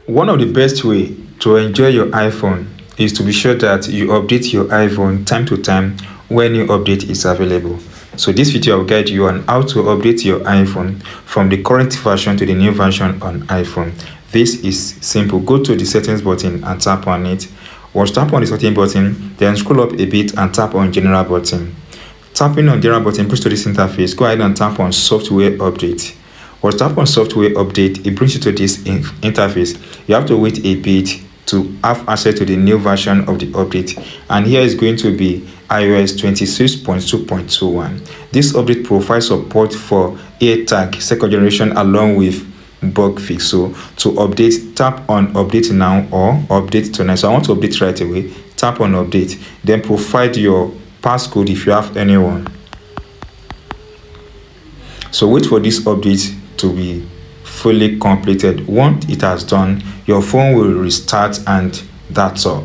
One of the best way to enjoy your iPhone is to be sure that you update your iPhone time to time when new update is available. So this video will guide you on how to update your iPhone from the current version to the new version on iPhone. This is simple. Go to the settings button and tap on it. Once tap on the setting button, then scroll up a bit and tap on general button. Tapping on general button brings to this interface. Go ahead and tap on software update. Once tap on software update, it brings you to this interface. You have to wait a bit to have access to the new version of the update, and here is going to be iOS 26.2.21. This update provides support for AirTag second generation along with bug fix. So to update, tap on update now or update tonight. So I want to update right away. Tap on update, then provide your passcode if you have anyone. So wait for this update to be fully completed. Once it has done, your phone will restart, and that's all.